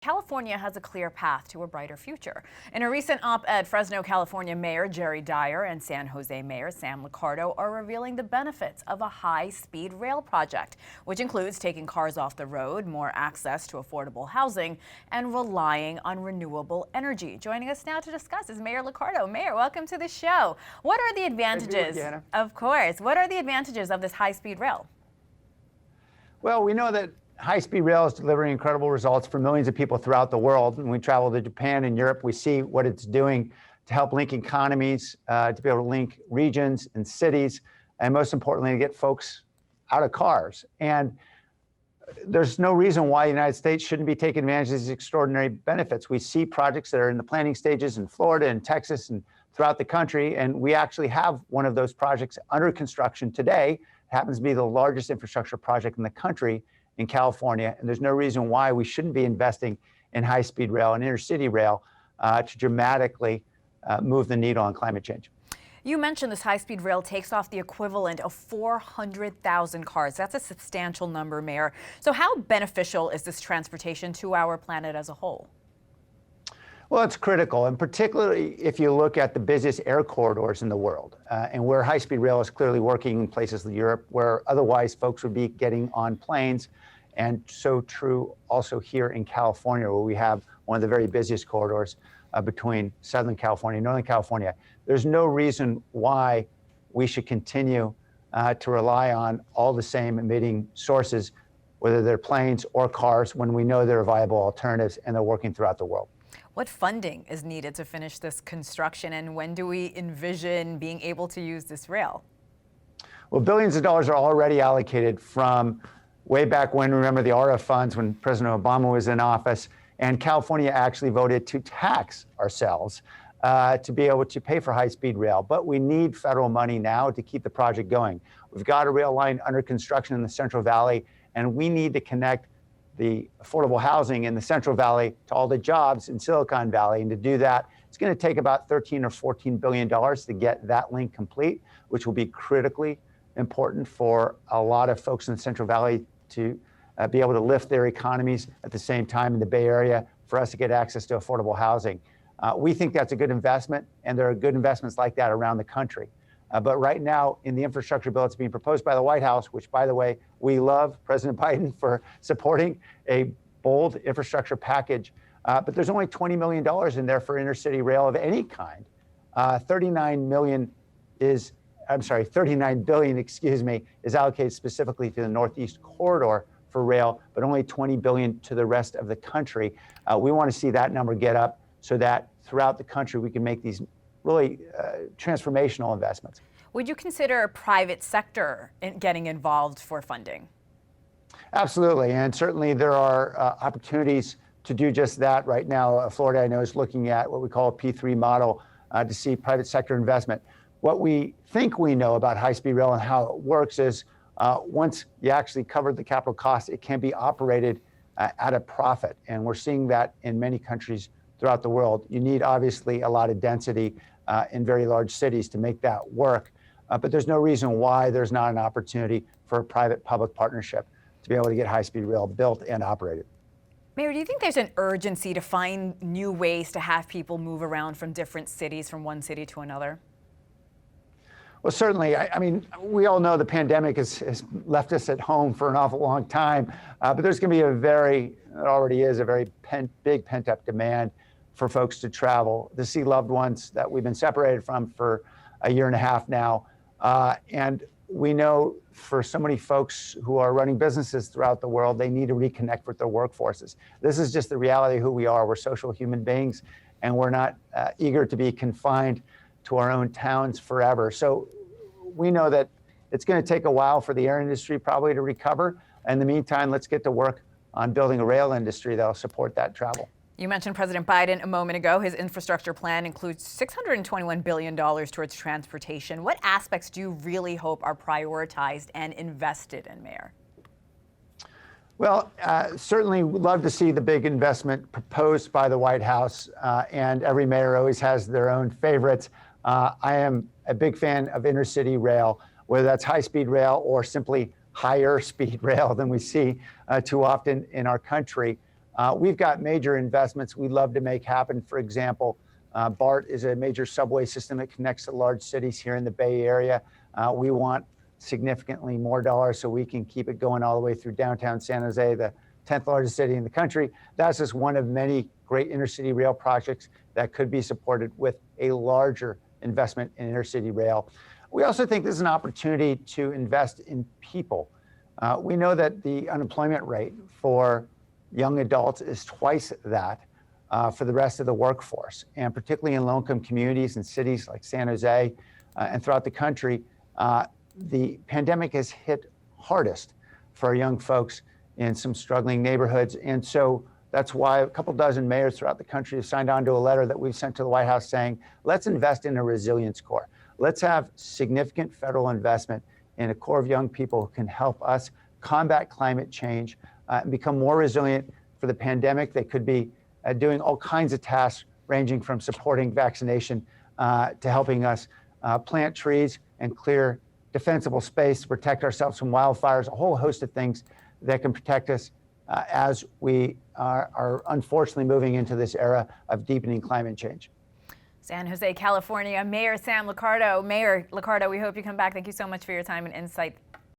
California has a clear path to a brighter future. In a recent op-ed, Fresno, California Mayor Jerry Dyer and San Jose Mayor Sam Liccardo are revealing the benefits of a high-speed rail project, which includes taking cars off the road, more access to affordable housing, and relying on renewable energy. Joining us now to discuss is Mayor Liccardo. Mayor, welcome to the show. What are the advantages? Of course. What are the advantages of this high-speed rail? Well, we know that high-speed rail is delivering incredible results for millions of people throughout the world. When we travel to Japan and Europe, we see what it's doing to help link economies, to be able to link regions and cities, and most importantly, to get folks out of cars. And there's no reason why the United States shouldn't be taking advantage of these extraordinary benefits. We see projects that are in the planning stages in Florida and Texas and throughout the country, and we actually have one of those projects under construction today. It happens to be the largest infrastructure project in the country in California, and there's no reason why we shouldn't be investing in high-speed rail and intercity rail to dramatically move the needle on climate change. You mentioned this high-speed rail takes off the equivalent of 400,000 cars. That's a substantial number, Mayor. So how beneficial is this transportation to our planet as a whole? Well, it's critical, and particularly if you look at the busiest air corridors in the world, and where high-speed rail is clearly working in places like Europe, where otherwise folks would be getting on planes, and so true also here in California, where we have one of the very busiest corridors between Southern California and Northern California. There's no reason why we should continue to rely on all the same emitting sources, whether they're planes or cars, when we know there are viable alternatives and they're working throughout the world. What funding is needed to finish this construction, and when do we envision being able to use this rail? Well, billions of dollars are already allocated from way back when. Remember the ARA funds when President Obama was in office, and California actually voted to tax ourselves to be able to pay for high-speed rail. But we need federal money now to keep the project going. We've got a rail line under construction in the Central Valley, and we need to connect the affordable housing in the Central Valley to all the jobs in Silicon Valley. And to do that, it's going to take about $13 or $14 billion to get that link complete, which will be critically important for a lot of folks in the Central Valley to be able to lift their economies at the same time in the Bay Area, for us to get access to affordable housing. We think that's a good investment, and there are good investments like that around the country. But right now, in the infrastructure bill that's being proposed by the White House, which, by the way, we love President Biden for supporting a bold infrastructure package, but there's only $20 million in there for intercity rail of any kind. 39 billion, is allocated specifically to the Northeast corridor for rail, but only 20 billion to the rest of the country. We want to see that number get up so that throughout the country we can make these really transformational investments. Would you consider private sector getting involved for funding? Absolutely, and certainly there are opportunities to do just that right now. Florida, I know, is looking at what we call a P3 model to see private sector investment. What we think we know about high-speed rail and how it works is once you actually cover the capital costs, it can be operated at a profit, and we're seeing that in many countries throughout the world. You need obviously a lot of density in very large cities to make that work, but there's no reason why there's not an opportunity for a private-public partnership to be able to get high-speed rail built and operated. Mayor, do you think there's an urgency to find new ways to have people move around from different cities, from one city to another? Well, certainly. I mean, we all know the pandemic has left us at home for an awful long time, but there's going to be it already is a very big pent-up demand for folks to travel, to see loved ones that we've been separated from for a year and a half now. And we know for so many folks who are running businesses throughout the world, they need to reconnect with their workforces. This is just the reality of who we are. We're social human beings, and we're not eager to be confined to our own towns forever. So we know that it's going to take a while for the air industry probably to recover. In the meantime, let's get to work on building a rail industry that'll support that travel. You mentioned President Biden a moment ago. His infrastructure plan includes $621 billion towards transportation. What aspects do you really hope are prioritized and invested in, Mayor? Well, certainly we'd love to see the big investment proposed by the White House, and every mayor always has their own favorites. I am a big fan of intercity rail, whether that's high-speed rail or simply higher speed rail than we see too often in our country. We've got major investments we'd love to make happen. For example, BART is a major subway system that connects to large cities here in the Bay Area. We want significantly more dollars so we can keep it going all the way through downtown San Jose, the 10th largest city in the country. That's just one of many great intercity rail projects that could be supported with a larger investment in intercity rail. We also think this is an opportunity to invest in people. We know that the unemployment rate for young adults is twice that for the rest of the workforce, and particularly in low-income communities and cities like San Jose and throughout the country, the pandemic has hit hardest for our young folks in some struggling neighborhoods. And so that's why a couple dozen mayors throughout the country have signed on to a letter that we've sent to the White House saying, let's invest in a resilience corps. Let's have significant federal investment in a core of young people who can help us combat climate change and become more resilient for the pandemic. They could be doing all kinds of tasks, ranging from supporting vaccination to helping us plant trees and clear defensible space to protect ourselves from wildfires, a whole host of things that can protect us as we are unfortunately moving into this era of deepening climate change. San Jose, California, Mayor Sam Liccardo. Mayor Liccardo, we hope you come back. Thank you so much for your time and insight.